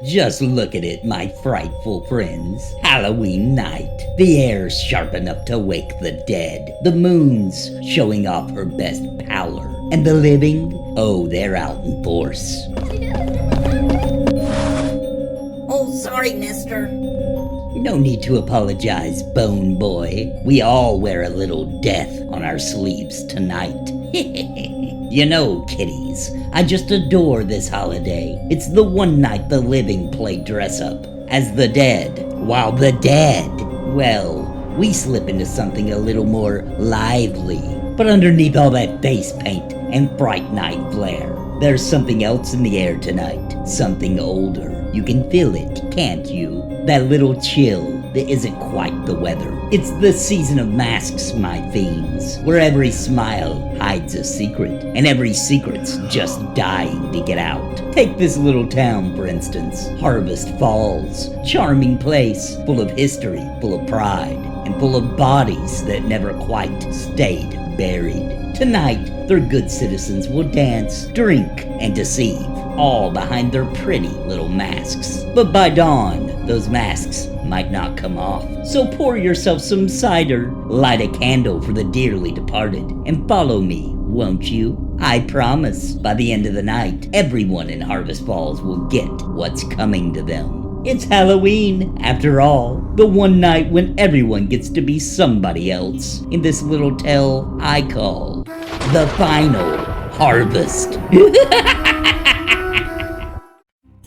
Just look at it, my frightful friends. Halloween night. The air's sharp enough to wake the dead. The moon's showing off her best pallor. And the living, oh, they're out in force. Oh, sorry, mister. No need to apologize, Bone Boy. We all wear a little death on our sleeves tonight. You know, kiddies, I just adore this holiday. It's the one night the living play dress up as the dead, while the dead, well, we slip into something a little more lively. But underneath all that face paint and bright night glare, there's something else in the air tonight. Something older. You can feel it, can't you? That little chill that isn't quite the weather. It's the season of masks, my fiends, where every smile hides a secret, and every secret's just dying to get out. Take this little town, for instance, Harvest Falls. Charming place, full of history, full of pride, and full of bodies that never quite stayed buried. Tonight, their good citizens will dance, drink, and deceive, all behind their pretty little masks. But by dawn, those masks might not come off. So pour yourself some cider, light a candle for the dearly departed, and follow me, won't you? I promise, by the end of the night, everyone in Harvest Falls will get what's coming to them. It's Halloween, after all, the one night when everyone gets to be somebody else in this little tale I call the final harvest.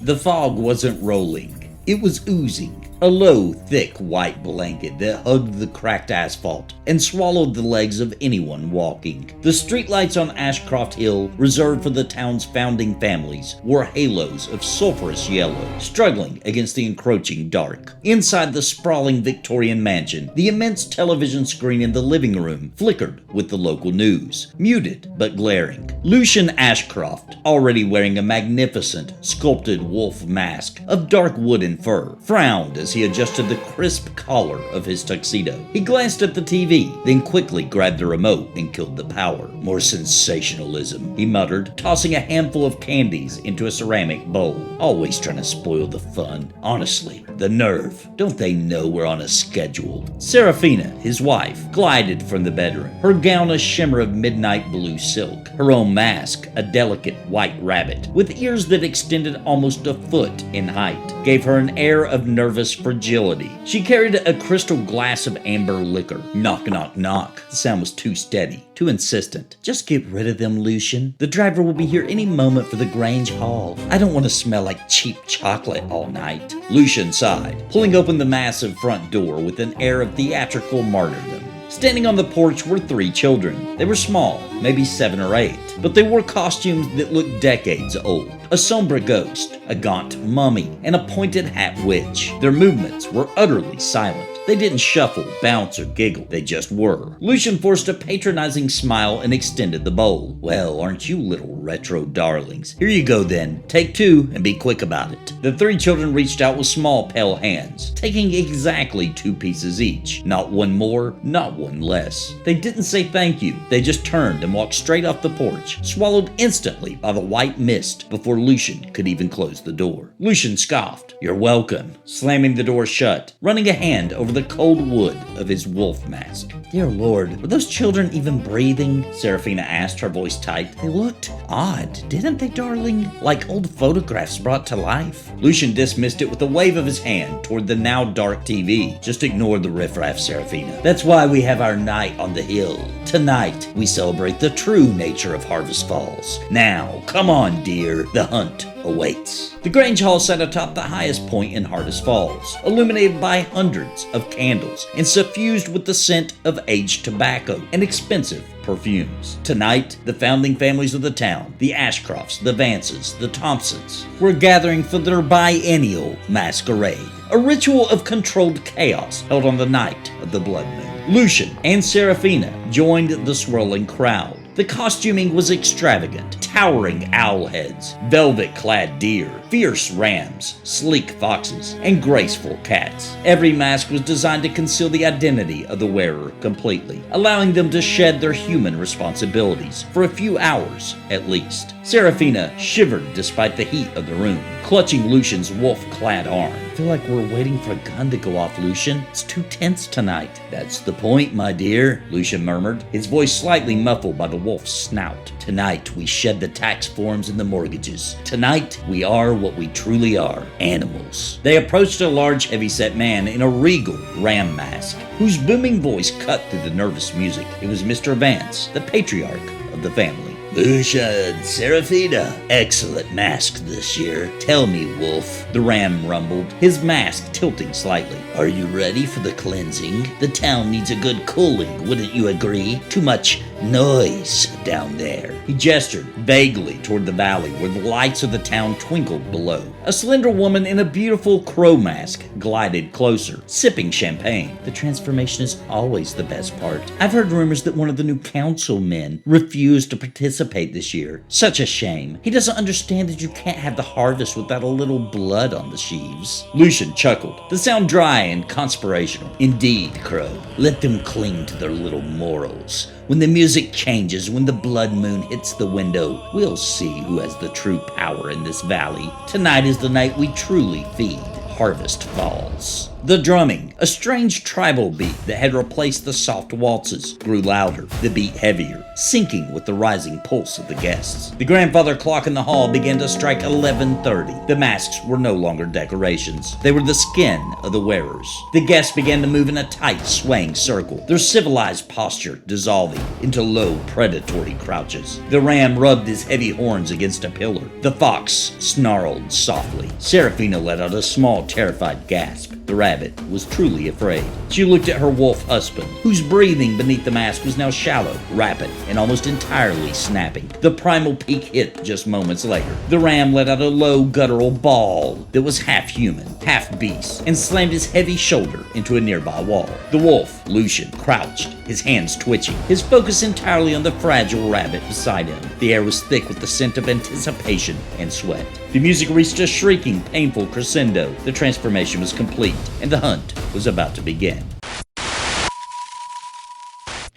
The fog wasn't rolling, it was oozing. A low, thick, white blanket that hugged the cracked asphalt and swallowed the legs of anyone walking. The streetlights on Ashcroft Hill, reserved for the town's founding families, wore halos of sulphurous yellow, struggling against the encroaching dark. Inside the sprawling Victorian mansion, the immense television screen in the living room flickered with the local news, muted but glaring. Lucian Ashcroft, already wearing a magnificent, sculpted wolf mask of dark wood and fur, frowned as he adjusted the crisp collar of his tuxedo. He glanced at the TV, then quickly grabbed the remote and killed the power. More sensationalism, he muttered, tossing a handful of candies into a ceramic bowl. Always trying to spoil the fun. Honestly, the nerve. Don't they know we're on a schedule? Serafina, his wife, glided from the bedroom, her gown a shimmer of midnight blue silk, her own mask a delicate white rabbit, with ears that extended almost a foot in height, gave her an air of nervous fragility. She carried a crystal glass of amber liquor. Knock, knock, knock. The sound was too steady, too insistent. Just get rid of them, Lucian. The driver will be here any moment for the Grange Hall. I don't want to smell like cheap chocolate all night. Lucian sighed, pulling open the massive front door with an air of theatrical martyrdom. Standing on the porch were 3 children. They were small, maybe 7 or 8, but they wore costumes that looked decades old. A somber ghost, a gaunt mummy, and a pointed hat witch. Their movements were utterly silent. They didn't shuffle, bounce, or giggle. They just were. Lucian forced a patronizing smile and extended the bowl. Well, aren't you little retro darlings? Here you go then. Take 2 and be quick about it. The 3 children reached out with small, pale hands, taking exactly 2 pieces each. Not one more, not one less. They didn't say thank you. They just turned and walked straight off the porch, swallowed instantly by the white mist before Lucian could even close the door. Lucian scoffed. You're welcome, slamming the door shut, running a hand over the cold wood of his wolf mask. Dear Lord, were those children even breathing? Serafina asked, her voice tight. They looked odd, didn't they, darling? Like old photographs brought to life. Lucian dismissed it with a wave of his hand toward the now dark TV. Just ignore the riffraff, Serafina. That's why we have our night on the hill. Tonight, we celebrate the true nature of Harvest Falls. Now, come on, dear. The hunt awaits. The Grange Hall sat atop the highest point in Harvest Falls, illuminated by hundreds of candles and suffused with the scent of aged tobacco and expensive perfumes. Tonight, the founding families of the town, the Ashcrofts, the Vances, the Thompsons, were gathering for their biennial masquerade, a ritual of controlled chaos held on the night of the blood moon. Lucian and Serafina joined the swirling crowd. The costuming was extravagant. Towering owl heads, velvet-clad deer, Fierce rams, sleek foxes, and graceful cats. Every mask was designed to conceal the identity of the wearer completely, allowing them to shed their human responsibilities for a few hours at least. Serafina shivered despite the heat of the room, clutching Lucian's wolf-clad arm. I feel like we're waiting for a gun to go off, Lucian. It's too tense tonight. That's the point, my dear, Lucian murmured, his voice slightly muffled by the wolf's snout. Tonight we shed the tax forms and the mortgages. Tonight we are what we truly are, animals. They approached a large heavy-set man in a regal ram mask, whose booming voice cut through the nervous music. It was Mr. Vance, the patriarch of the family. Lucian, Serafina, excellent mask this year. Tell me, wolf, the ram rumbled, his mask tilting slightly. Are you ready for the cleansing? The town needs a good cooling, wouldn't you agree? Too much noise down there. He gestured vaguely toward the valley where the lights of the town twinkled below. A slender woman in a beautiful crow mask glided closer, sipping champagne. The transformation is always the best part. I've heard rumors that one of the new councilmen refused to participate this year. Such a shame. He doesn't understand that you can't have the harvest without a little blood on the sheaves. Lucian chuckled, the sound dry and conspirational. Indeed, Crow. Let them cling to their little morals. When the music changes, when the blood moon hits the window, we'll see who has the true power in this valley. Tonight is the night we truly feed. Harvest falls. The drumming, a strange tribal beat that had replaced the soft waltzes, grew louder, the beat heavier, syncing with the rising pulse of the guests. The grandfather clock in the hall began to strike 11:30. The masks were no longer decorations. They were the skin of the wearers. The guests began to move in a tight, swaying circle, their civilized posture dissolving into low, predatory crouches. The ram rubbed his heavy horns against a pillar. The fox snarled softly. Serafina let out a small, terrified gasp. The rabbit was truly afraid. She looked at her wolf husband, whose breathing beneath the mask was now shallow, rapid, and almost entirely snapping. The primal peak hit just moments later. The ram let out a low, guttural bawl that was half human, half beast, and slammed his heavy shoulder into a nearby wall. The wolf, Lucian, crouched, his hands twitching, his focus entirely on the fragile rabbit beside him. The air was thick with the scent of anticipation and sweat. The music reached a shrieking, painful crescendo. The transformation was complete, and the hunt was about to begin.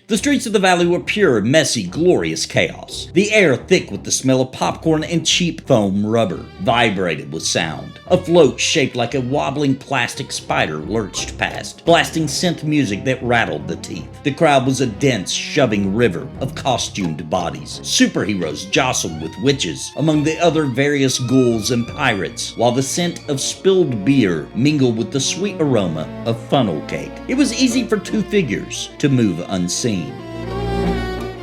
The streets of the valley were pure, messy, glorious chaos. The air thick with the smell of popcorn and cheap foam rubber, vibrated with sound. A float shaped like a wobbling plastic spider lurched past, blasting synth music that rattled the teeth. The crowd was a dense, shoving river of costumed bodies. Superheroes jostled with witches, among the other various ghouls and pirates, while the scent of spilled beer mingled with the sweet aroma of funnel cake. It was easy for two figures to move unseen.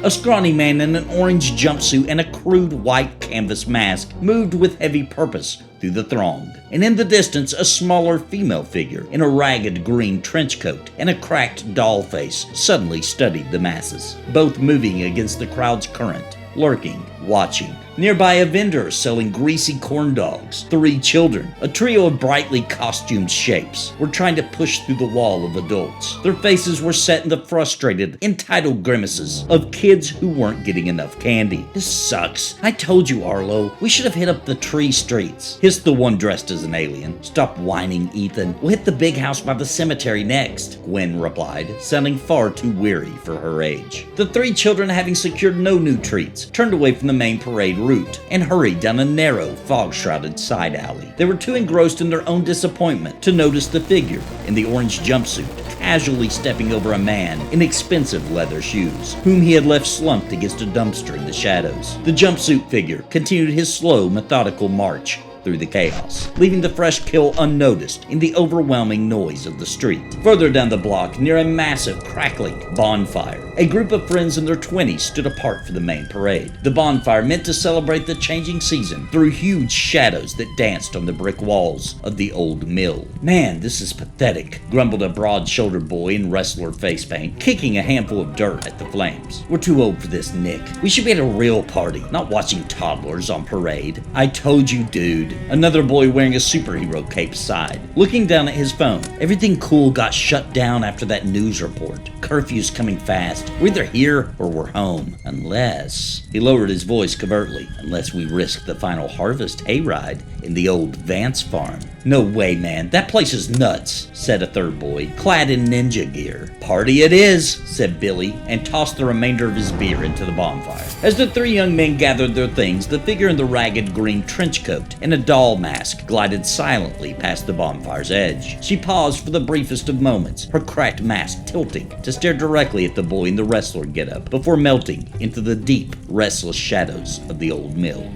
A scrawny man in an orange jumpsuit and a crude white canvas mask moved with heavy purpose through the throng. And in the distance, a smaller female figure in a ragged green trench coat and a cracked doll face suddenly studied the masses, both moving against the crowd's current, lurking, watching. Nearby, a vendor selling greasy corn dogs. Three children, a trio of brightly costumed shapes, were trying to push through the wall of adults. Their faces were set in the frustrated, entitled grimaces of kids who weren't getting enough candy. This sucks. I told you, Arlo. We should have hit up the tree streets, hissed the one dressed as an alien. Stop whining, Ethan. We'll hit the big house by the cemetery next, Gwen replied, sounding far too weary for her age. The three children, having secured no new treats, turned away from the main parade route and hurried down a narrow, fog-shrouded side alley. They were too engrossed in their own disappointment to notice the figure in the orange jumpsuit casually stepping over a man in expensive leather shoes, whom he had left slumped against a dumpster in the shadows. The jumpsuit figure continued his slow, methodical march through the chaos, leaving the fresh kill unnoticed in the overwhelming noise of the street. Further down the block, near a massive, crackling bonfire, a group of friends in their 20s stood apart for the main parade. The bonfire meant to celebrate the changing season through huge shadows that danced on the brick walls of the old mill. Man, this is pathetic, grumbled a broad-shouldered boy in wrestler face paint, kicking a handful of dirt at the flames. We're too old for this, Nick. We should be at a real party, not watching toddlers on parade. I told you, dude. Another boy wearing a superhero cape sighed, looking down at his phone. Everything cool got shut down after that news report. Curfew's coming fast. fast. We're either here or we're home. Unless... He lowered his voice covertly. Unless we risk the final harvest hayride in the old Vance farm. No way, man. That place is nuts, said a third boy, clad in ninja gear. Party it is, said Billy, and tossed the remainder of his beer into the bonfire. As the three young men gathered their things, the figure in the ragged green trench coat and a doll mask glided silently past the bonfire's edge. She paused for the briefest of moments, her cracked mask tilting to stare directly at the boy in the wrestler getup before melting into the deep, restless shadows of the old mill.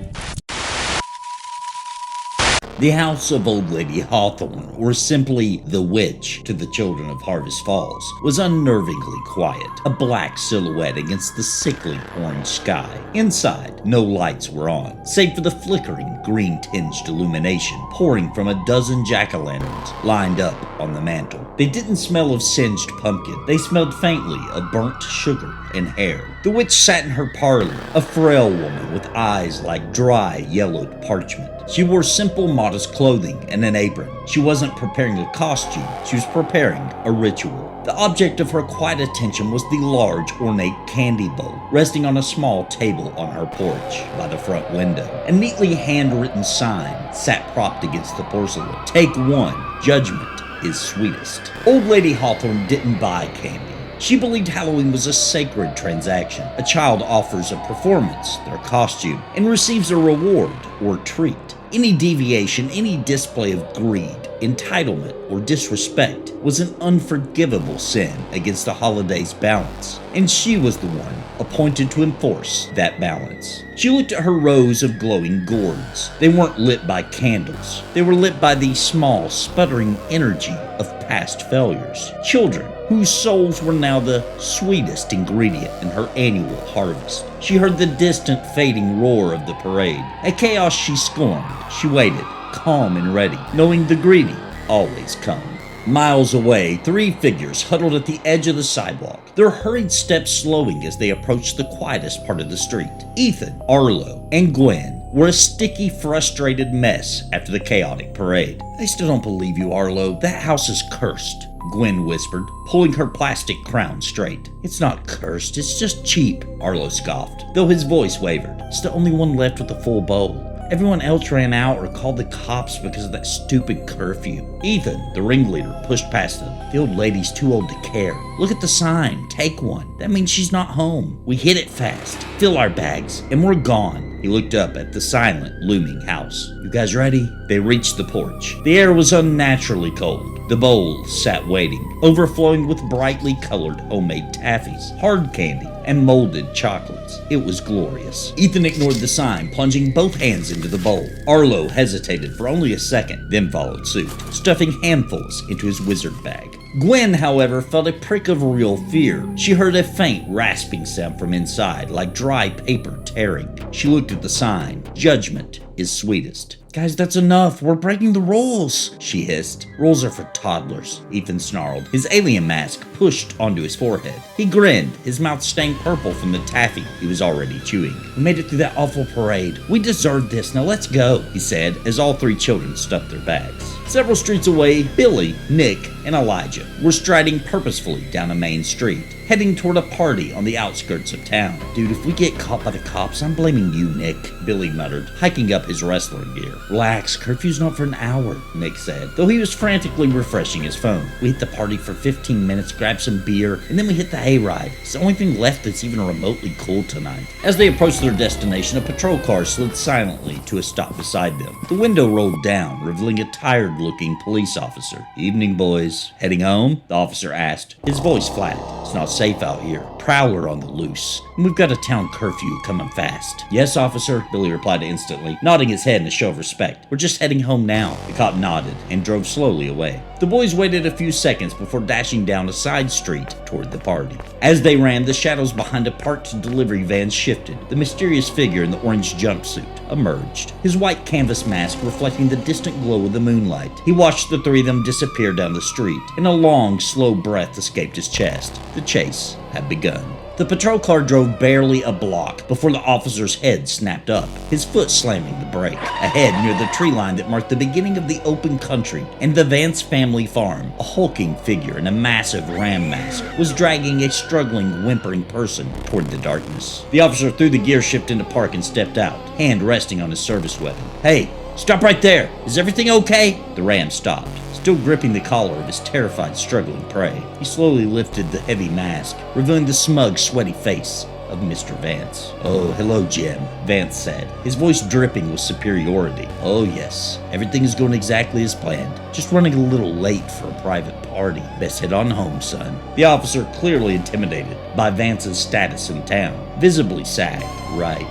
The house of Old Lady Hawthorne, or simply the Witch to the children of Harvest Falls, was unnervingly quiet, a black silhouette against the sickly orange sky. Inside, no lights were on, save for the flickering, green-tinged illumination pouring from a dozen jack-o'-lanterns lined up on the mantel. They didn't smell of singed pumpkin. They smelled faintly of burnt sugar and hair. The witch sat in her parlor, a frail woman with eyes like dry, yellowed parchment. She wore simple, modest clothing and an apron. She wasn't preparing a costume, she was preparing a ritual. The object of her quiet attention was the large, ornate candy bowl, resting on a small table on her porch by the front window. A neatly handwritten sign sat propped against the porcelain. Take one, judgment is sweetest. Old Lady Hawthorne didn't buy candy. She believed Halloween was a sacred transaction. A child offers a performance, their costume, and receives a reward or treat. Any deviation, any display of greed, entitlement, or disrespect was an unforgivable sin against the holiday's balance, and she was the one appointed to enforce that balance. She looked at her rows of glowing gourds. They weren't lit by candles. They were lit by the small, sputtering energy of past failures. Children whose souls were now the sweetest ingredient in her annual harvest. She heard the distant, fading roar of the parade, a chaos she scorned. She waited, calm and ready, knowing the greedy always come. Miles away, three figures huddled at the edge of the sidewalk, their hurried steps slowing as they approached the quietest part of the street. Ethan, Arlo, and Gwen were a sticky, frustrated mess after the chaotic parade. I still don't believe you, Arlo. That house is cursed, Gwen whispered, pulling her plastic crown straight. It's not cursed, it's just cheap, Arlo scoffed, though his voice wavered. It's the only one left with a full bowl. Everyone else ran out or called the cops because of that stupid curfew. Ethan, the ringleader, pushed past them. The old lady's too old to care. Look at the sign. Take one. That means she's not home. We hit it fast. Fill our bags, and we're gone. He looked up at the silent, looming house. You guys ready? They reached the porch. The air was unnaturally cold. The bowl sat waiting, overflowing with brightly colored homemade taffies, hard candy, and molded chocolates. It was glorious. Ethan ignored the sign, plunging both hands into the bowl. Arlo hesitated for only a second, then followed suit, stuffing handfuls into his wizard bag. Gwen, however, felt a prick of real fear. She heard a faint rasping sound from inside, like dry paper tearing. She looked at the sign. Judgment is sweetest. Guys, that's enough. We're breaking the rules, she hissed. Rules are for toddlers, Ethan snarled, his alien mask pushed onto his forehead. He grinned, his mouth stained purple from the taffy he was already chewing. We made it through that awful parade. We deserved this. Now let's go, he said, as all three children stuffed their bags. Several streets away, Billy, Nick, and Elijah were striding purposefully down a main street, heading toward a party on the outskirts of town. Dude, if we get caught by the cops, I'm blaming you, Nick, Billy muttered, hiking up his wrestling gear. Relax, curfew's not for an hour, Nick said, though he was frantically refreshing his phone. We hit the party for 15 minutes, grabbed some beer, and then we hit the hayride. It's the only thing left that's even remotely cool tonight. As they approached their destination, a patrol car slid silently to a stop beside them. The window rolled down, revealing a tired-looking police officer. Evening, boys. Heading home? The officer asked, his voice flattened. It's not safe out here. Prowler on the loose. And we've got a town curfew coming fast. Yes, officer, Billy replied instantly, nodding his head in a show of respect. We're just heading home now. The cop nodded and drove slowly away. The boys waited a few seconds before dashing down a side street toward the party. As they ran, the shadows behind a parked delivery van shifted. The mysterious figure in the orange jumpsuit emerged, his white canvas mask reflecting the distant glow of the moonlight. He watched the three of them disappear down the street, and a long, slow breath escaped his chest. The chase had begun. The patrol car drove barely a block before the officer's head snapped up, his foot slamming the brake. Ahead, near the tree line that marked the beginning of the open country and the Vance family farm, a hulking figure in a massive ram mask was dragging a struggling, whimpering person toward the darkness. The officer threw the gear shift into park and stepped out, hand resting on his service weapon. "Hey, stop right there! Is everything okay?" The ram stopped, still gripping the collar of his terrified, struggling prey. He slowly lifted the heavy mask, revealing the smug, sweaty face of Mr. Vance. "Oh, hello, Jim," Vance said, his voice dripping with superiority. "Oh, yes, everything is going exactly as planned. Just running a little late for a private party. Best head on home, son." The officer, clearly intimidated by Vance's status in town, visibly sagged. "Right.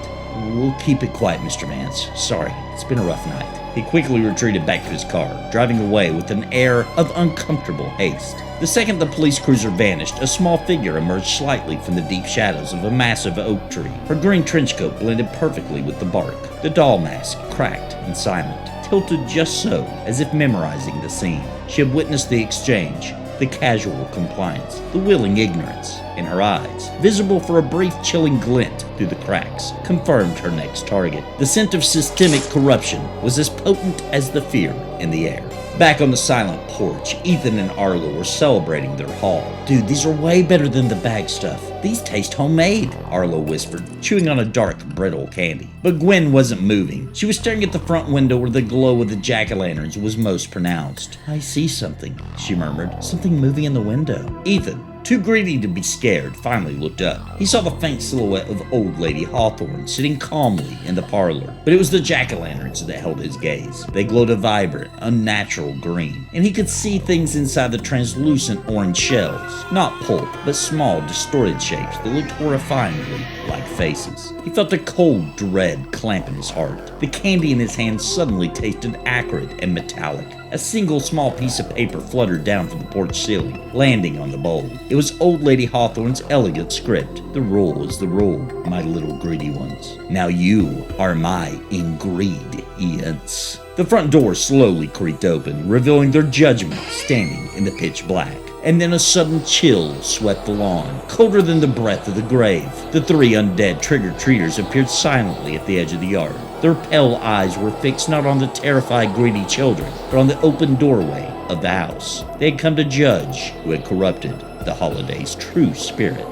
We'll keep it quiet, Mr. Vance. Sorry, it's been a rough night." He quickly retreated back to his car, driving away with an air of uncomfortable haste. The second the police cruiser vanished, a small figure emerged slightly from the deep shadows of a massive oak tree. Her green trench coat blended perfectly with the bark. The doll mask, cracked and silent, tilted just so, as if memorizing the scene. She had witnessed the exchange, the casual compliance, the willing ignorance in her eyes, visible for a brief chilling glint through the cracks, confirmed her next target. The scent of systemic corruption was as potent as the fear in the air. Back on the silent porch, Ethan and Arlo were celebrating their haul. "Dude, these are way better than the bag stuff. These taste homemade," Arlo whispered, chewing on a dark, brittle candy. But Gwen wasn't moving. She was staring at the front window where the glow of the jack-o'-lanterns was most pronounced. "I see something," she murmured. "Something moving in the window." Ethan, too greedy to be scared, finally looked up. He saw the faint silhouette of Old Lady Hawthorne sitting calmly in the parlor, but it was the jack-o'-lanterns that held his gaze. They glowed a vibrant, unnatural green, and he could see things inside the translucent orange shells. Not pulp, but small, distorted shapes that looked horrifyingly like faces. He felt a cold dread clamp in his heart. The candy in his hand suddenly tasted acrid and metallic. A single small piece of paper fluttered down from the porch ceiling, landing on the bowl. It was Old Lady Hawthorne's elegant script. "The rule is the rule, my little greedy ones. Now you are my ingredients." The front door slowly creaked open, revealing their judgment standing in the pitch black. And then a sudden chill swept the lawn, colder than the breath of the grave. The three undead trick-or-treaters appeared silently at the edge of the yard. Their pale eyes were fixed not on the terrified, greedy children, but on the open doorway of the house. They had come to judge who had corrupted the holiday's true spirit.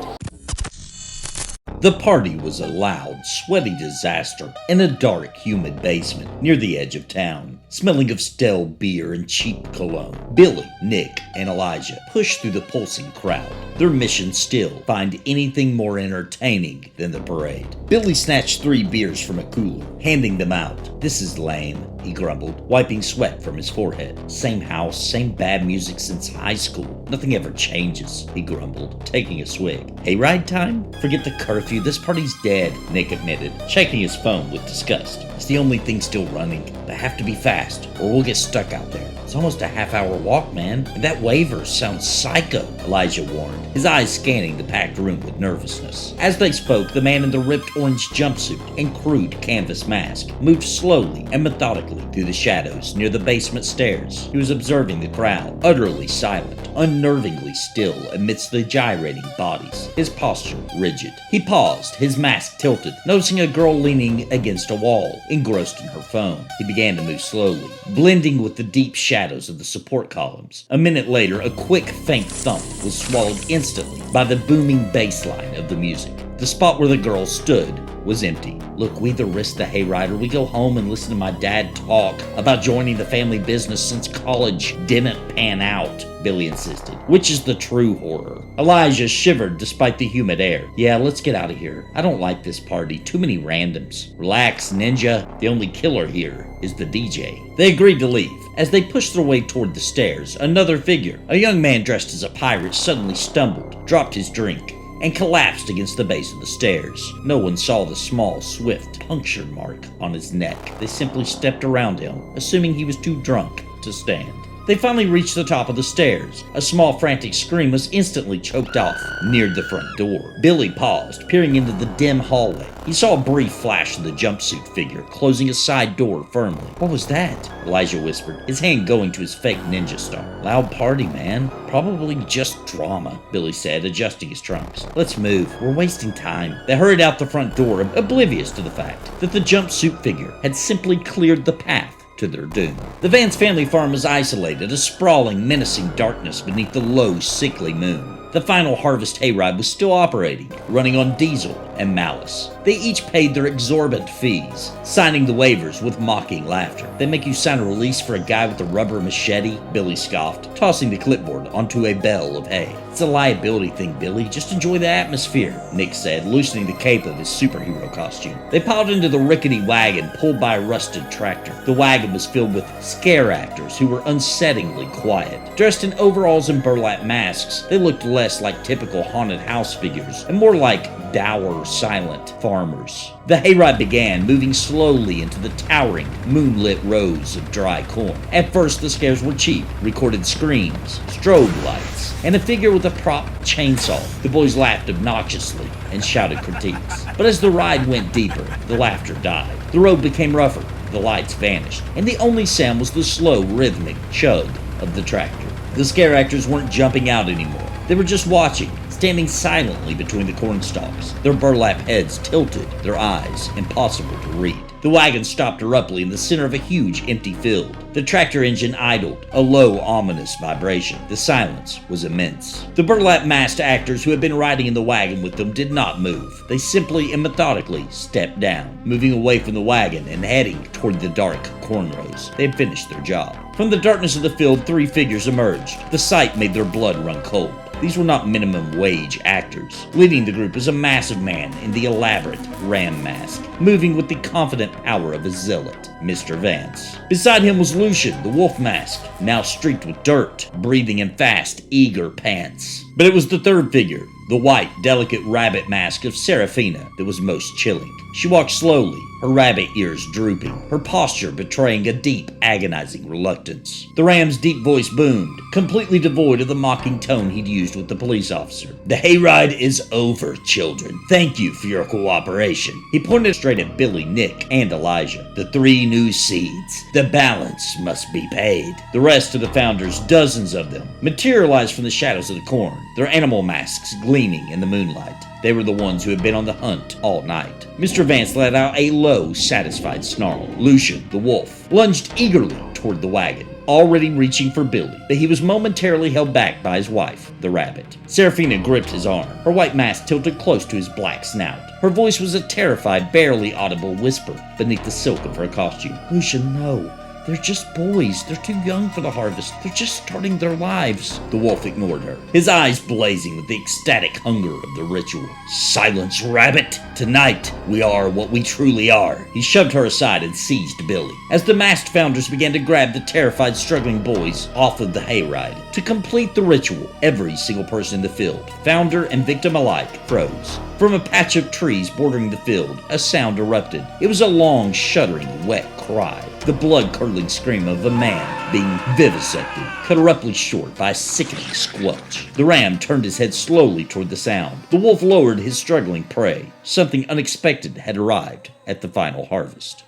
The party was a loud, sweaty disaster in a dark, humid basement near the edge of town, smelling of stale beer and cheap cologne. Billy, Nick, and Elijah pushed through the pulsing crowd. Their mission still, find anything more entertaining than the parade. Billy snatched 3 beers from a cooler, handing them out. "This is lame," he grumbled, wiping sweat from his forehead. "Same house, same bad music since high school. Nothing ever changes," he grumbled, taking a swig. "Hayride time? Forget the curfew, this party's dead," Nick admitted, shaking his phone with disgust. "It's the only thing still running. They have to be fast, or we'll get stuck out there. It's almost a half-hour walk, man, and that waiver sounds psycho," Elijah warned, his eyes scanning the packed room with nervousness. As they spoke, the man in the ripped orange jumpsuit and crude canvas mask moved slowly and methodically through the shadows near the basement stairs. He was observing the crowd, utterly silent, unnervingly still amidst the gyrating bodies, his posture rigid. He paused, his mask tilted, noticing a girl leaning against a wall, engrossed in her phone. He began to move slowly, blending with the deep shadows of the support columns. A minute later, a quick, faint thump was swallowed instantly by the booming bass line of the music. The spot where the girl stood was empty. "Look, we either risk the hayride or we go home and listen to my dad talk about joining the family business since college didn't pan out," Billy insisted. "Which is the true horror?" Elijah shivered despite the humid air. "Yeah, let's get out of here. I don't like this party. Too many randoms." "Relax, Ninja. The only killer here is the DJ." They agreed to leave. As they pushed their way toward the stairs, another figure, a young man dressed as a pirate, suddenly stumbled, dropped his drink, and collapsed against the base of the stairs. No one saw the small, swift puncture mark on his neck. They simply stepped around him, assuming he was too drunk to stand. They finally reached the top of the stairs. A small frantic scream was instantly choked off near the front door. Billy paused, peering into the dim hallway. He saw a brief flash of the jumpsuit figure closing a side door firmly. "What was that?" Elijah whispered, his hand going to his fake ninja star. "Loud party, man. Probably just drama," Billy said, adjusting his trunks. "Let's move. We're wasting time." They hurried out the front door, oblivious to the fact that the jumpsuit figure had simply cleared the path to their doom. The Vance family farm was isolated, a sprawling, menacing darkness beneath the low, sickly moon. The final harvest hayride was still operating, running on diesel and malice. They each paid their exorbitant fees, signing the waivers with mocking laughter. "They make you sign a release for a guy with a rubber machete?" Billy scoffed, tossing the clipboard onto a bale of hay. "It's a liability thing, Billy. Just enjoy the atmosphere," Nick said, loosening the cape of his superhero costume. They piled into the rickety wagon pulled by a rusted tractor. The wagon was filled with scare actors who were unsettlingly quiet. Dressed in overalls and burlap masks, they looked less like typical haunted house figures and more like dour, silent farmers. The hayride began, moving slowly into the towering, moonlit rows of dry corn. At first, the scares were cheap: recorded screams, strobe lights, and a figure with a prop chainsaw. The boys laughed obnoxiously and shouted critiques. But as the ride went deeper, the laughter died. The road became rougher, the lights vanished, and the only sound was the slow, rhythmic chug of the tractor. The scare actors weren't jumping out anymore. They were just watching, standing silently between the corn stalks, their burlap heads tilted, their eyes impossible to read. The wagon stopped abruptly in the center of a huge empty field. The tractor engine idled, a low, ominous vibration. The silence was immense. The burlap-masked actors who had been riding in the wagon with them did not move. They simply and methodically stepped down, moving away from the wagon and heading toward the dark corn rows. They had finished their job. From the darkness of the field, three figures emerged. The sight made their blood run cold. These were not minimum wage actors. Leading the group was a massive man in the elaborate ram mask, moving with the confident power of a zealot, Mr. Vance. Beside him was Lucian, the wolf mask, now streaked with dirt, breathing in fast, eager pants. But it was the third figure, the white, delicate rabbit mask of Seraphina, that was most chilling. She walked slowly, her rabbit ears drooping, her posture betraying a deep, agonizing reluctance. The ram's deep voice boomed, completely devoid of the mocking tone he'd used with the police officer. "The hayride is over, children. Thank you for your cooperation." He pointed straight at Billy, Nick, and Elijah. "The 3 new seeds. The balance must be paid." The rest of the founders, dozens of them, materialized from the shadows of the corn, their animal masks gleaming in the moonlight. They were the ones who had been on the hunt all night. Mr. Vance let out a low, satisfied snarl. Lucian, the wolf, lunged eagerly toward the wagon, already reaching for Billy, but he was momentarily held back by his wife, the rabbit. Seraphina gripped his arm, her white mask tilted close to his black snout. Her voice was a terrified, barely audible whisper beneath the silk of her costume. "Lucian, no. They're just boys. They're too young for the harvest. They're just starting their lives." The wolf ignored her, his eyes blazing with the ecstatic hunger of the ritual. "Silence, rabbit! Tonight, we are what we truly are." He shoved her aside and seized Billy. As the masked founders began to grab the terrified, struggling boys off of the hayride. To complete the ritual, every single person in the field, founder and victim alike, froze. From a patch of trees bordering the field, a sound erupted. It was a long, shuddering, wet cry. The blood-curdling scream of a man being vivisected, cut abruptly short by a sickening squelch. The ram turned his head slowly toward the sound. The wolf lowered his struggling prey. Something unexpected had arrived at the final harvest.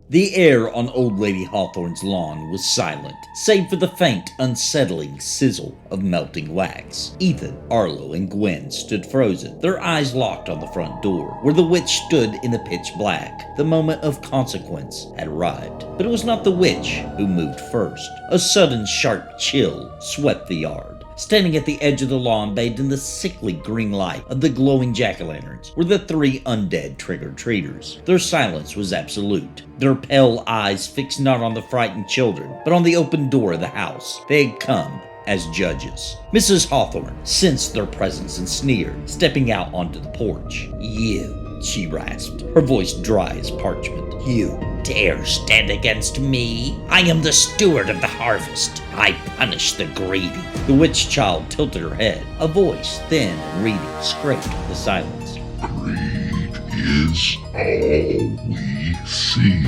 The air on Old Lady Hawthorne's lawn was silent, save for the faint, unsettling sizzle of melting wax. Ethan, Arlo, and Gwen stood frozen, their eyes locked on the front door, where the witch stood in the pitch black. The moment of consequence had arrived. But it was not the witch who moved first. A sudden, sharp chill swept the yard. Standing at the edge of the lawn, bathed in the sickly green light of the glowing jack-o'-lanterns, were the 3 undead trick-or-treaters. Their silence was absolute, their pale eyes fixed not on the frightened children, but on the open door of the house. They had come as judges. Mrs. Hawthorne sensed their presence and sneered, stepping out onto the porch. "You," she rasped, her voice dry as parchment. "You dare stand against me? I am the steward of the harvest. I punish the greedy." The witch child tilted her head, a voice thin and reedy scraped the silence. "Greed is all we see."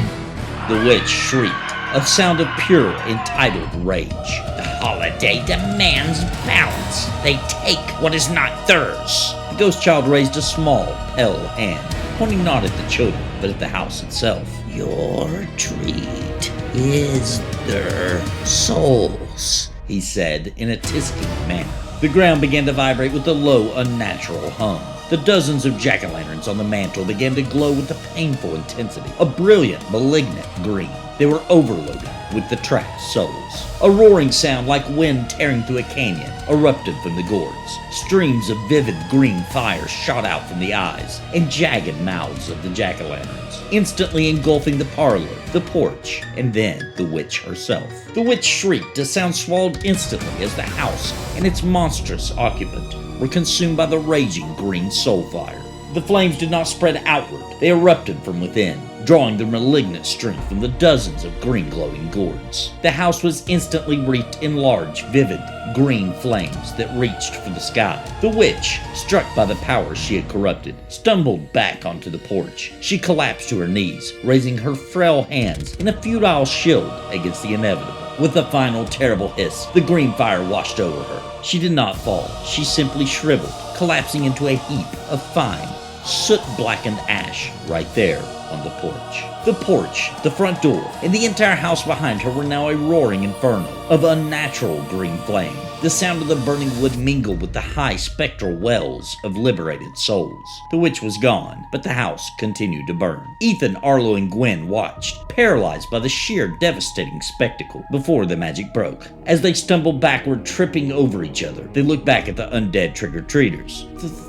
The witch shrieked, a sound of pure, entitled rage. The holiday demands balance. They take what is not theirs. The ghost child raised a small, pale hand, pointing not at the children, but at the house itself. Your treat is their souls, he said in a tisking manner. The ground began to vibrate with a low, unnatural hum. The dozens of jack-o'-lanterns on the mantle began to glow with a painful intensity, a brilliant, malignant green. They were overloaded with the trapped souls. A roaring sound like wind tearing through a canyon erupted from the gourds. Streams of vivid green fire shot out from the eyes and jagged mouths of the jack-o'-lanterns, instantly engulfing the parlor, the porch, and then the witch herself. The witch shrieked, a sound swallowed instantly as the house and its monstrous occupant were consumed by the raging green soul fire. The flames did not spread outward, they erupted from within, drawing their malignant strength from the dozens of green glowing gourds. The house was instantly wreathed in large, vivid, green flames that reached for the sky. The witch, struck by the power she had corrupted, stumbled back onto the porch. She collapsed to her knees, raising her frail hands in a futile shield against the inevitable. With a final terrible hiss, the green fire washed over her. She did not fall. She simply shriveled, collapsing into a heap of fine, soot-blackened ash right there on the porch. The porch, the front door, and the entire house behind her were now a roaring inferno of unnatural green flame. The sound of the burning wood mingled with the high spectral wells of liberated souls. The witch was gone, but the house continued to burn. Ethan, Arlo, and Gwen watched, paralyzed by the sheer devastating spectacle before the magic broke. As they stumbled backward, tripping over each other, they looked back at the undead trick-or-treaters.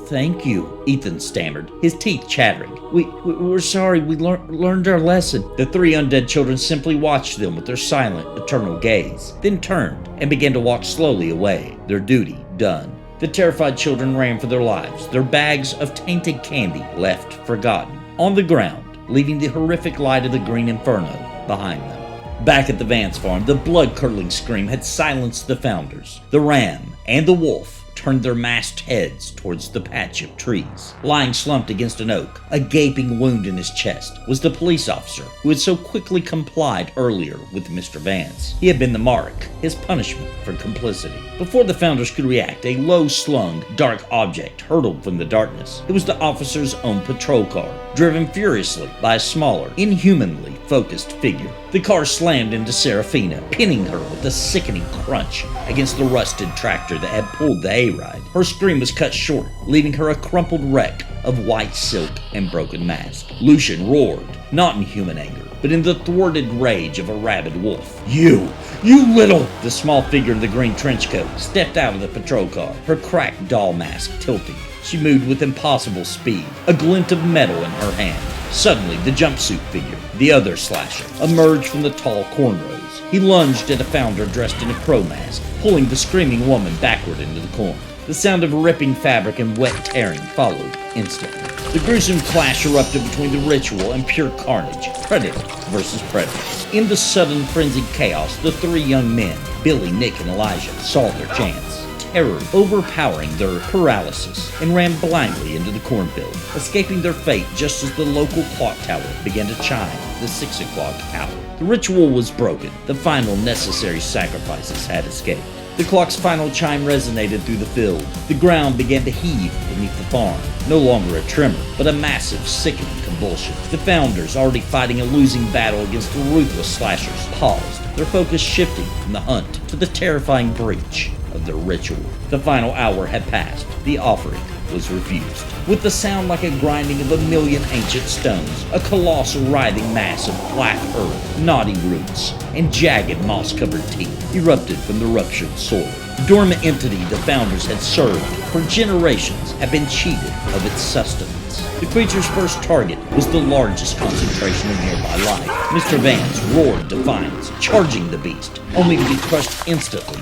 Thank you, Ethan stammered, his teeth chattering. We're sorry, we learned our lesson. The three undead children simply watched them with their silent, eternal gaze, then turned and began to walk slowly away, their duty done. The terrified children ran for their lives, their bags of tainted candy left forgotten, on the ground, leaving the horrific light of the green inferno behind them. Back at the Vance farm, the blood-curdling scream had silenced the founders. The ram and the wolf turned their masked heads towards the patch of trees. Lying slumped against an oak, a gaping wound in his chest, was the police officer who had so quickly complied earlier with Mr. Vance. He had been the mark, his punishment for complicity. Before the founders could react, a low-slung, dark object hurtled from the darkness. It was the officer's own patrol car, driven furiously by a smaller, inhumanly focused figure. The car slammed into Serafina, pinning her with a sickening crunch against the rusted tractor that had pulled the hayride. Her scream was cut short, leaving her a crumpled wreck of white silk and broken mask. Lucian roared, not in human anger, but in the thwarted rage of a rabid wolf. You little! The small figure in the green trench coat stepped out of the patrol car, her cracked doll mask tilting. She moved with impossible speed, a glint of metal in her hand. Suddenly, the jumpsuit figure, the other slasher, emerged from the tall cornrows. He lunged at a founder dressed in a crow mask, pulling the screaming woman backward into the corn. The sound of ripping fabric and wet tearing followed instantly. The gruesome clash erupted between the ritual and pure carnage, predator versus predator. In the sudden frenzied chaos, the three young men, Billy, Nick, and Elijah, saw their chance. Terror overpowering their paralysis, and ran blindly into the cornfield, escaping their fate just as the local clock tower began to chime the 6 o'clock hour. The ritual was broken. The final necessary sacrifices had escaped. The clock's final chime resonated through the field. The ground began to heave beneath the farm, no longer a tremor, but a massive, sickening convulsion. The founders, already fighting a losing battle against the ruthless slashers, paused, their focus shifting from the hunt to the terrifying breach of their ritual. The final hour had passed. The offering was refused. With the sound like a grinding of a million ancient stones, a colossal writhing mass of black earth, knotty roots, and jagged moss-covered teeth erupted from the ruptured soil. The dormant entity the founders had served for generations had been cheated of its sustenance. The creature's first target was the largest concentration of nearby life. Mr. Vance roared defiance, charging the beast, only to be crushed instantly.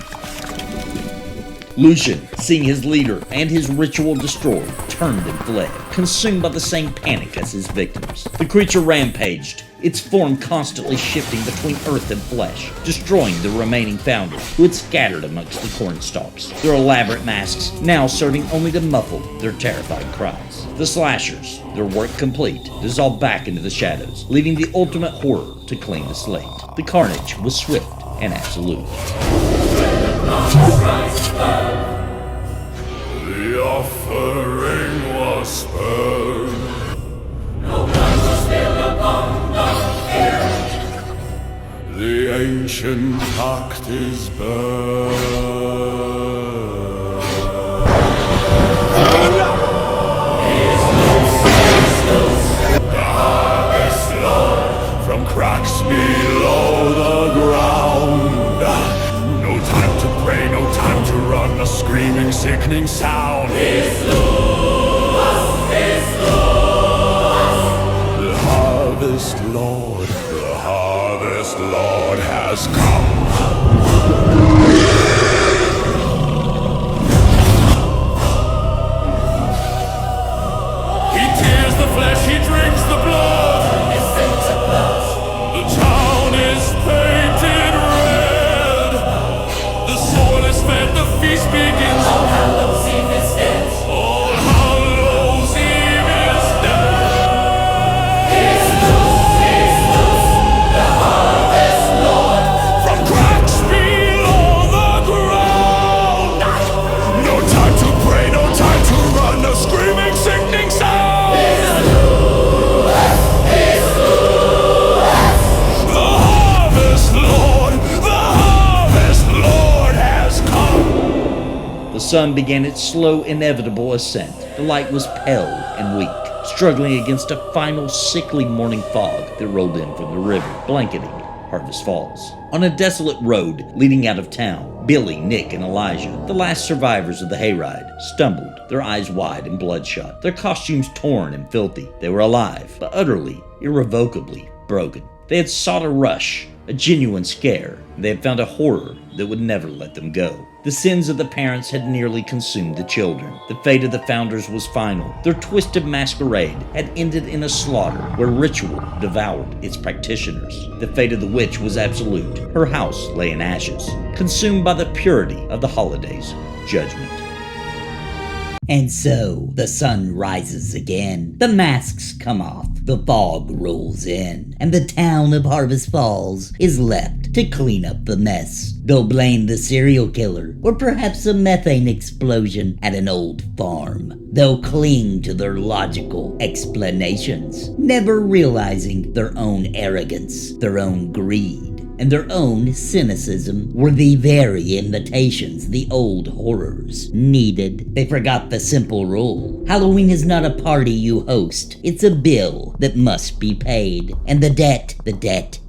Lucian, seeing his leader and his ritual destroyed, turned and fled, consumed by the same panic as his victims. The creature rampaged, its form constantly shifting between earth and flesh, destroying the remaining founders, who had scattered amongst the cornstalks, their elaborate masks now serving only to muffle their terrified cries. The slashers, their work complete, dissolved back into the shadows, leaving the ultimate horror to clean the slate. The carnage was swift and absolute. The offering was spurned. No blood was spilled upon the field. The ancient pact is burned. The harvest Lord from cracks below the ground. No time to pray, no time to run. A screaming, sickening sound. It's loose, it's loose. The harvest Lord has come. He tears the flesh, he drinks the blood. It's sent to blood. The town is painted red. The soil is fed, the feast begins. All Hallows Eve is dead. All Hallows Eve is dead. It's loose, the harvest Lord. From cracks below the ground. No time to pray, no time to run. A screaming, sickening sound. The sun began its slow, inevitable ascent. The light was pale and weak, struggling against a final, sickly morning fog that rolled in from the river, blanketing Harvest Falls. On a desolate road leading out of town, Billy, Nick, and Elijah, the last survivors of the hayride, stumbled, their eyes wide and bloodshot, their costumes torn and filthy. They were alive, but utterly, irrevocably broken. They had sought a rush, a genuine scare. They had found a horror that would never let them go. The sins of the parents had nearly consumed the children. The fate of the founders was final. Their twisted masquerade had ended in a slaughter where ritual devoured its practitioners. The fate of the witch was absolute. Her house lay in ashes, consumed by the purity of the holidays' judgment. And so the sun rises again, the masks come off, the fog rolls in, and the town of Harvest Falls is left to clean up the mess. They'll blame the serial killer, or perhaps a methane explosion at an old farm. They'll cling to their logical explanations, never realizing their own arrogance, their own greed, and their own cynicism were the very invitations the old horrors needed. They forgot the simple rule. Halloween is not a party you host. It's a bill that must be paid. And the debt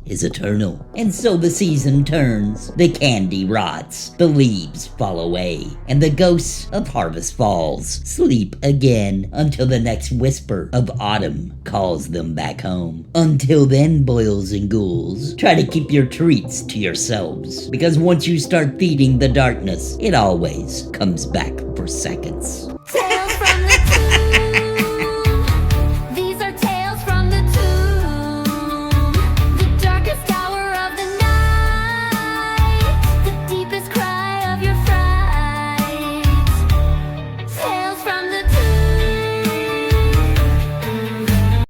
is eternal. And so the season turns, the candy rots, the leaves fall away, and the ghosts of Harvest Falls sleep again until the next whisper of autumn calls them back home. Until then, boils and ghouls, try to keep your treats to yourselves, because once you start feeding the darkness, it always comes back for seconds. Tales from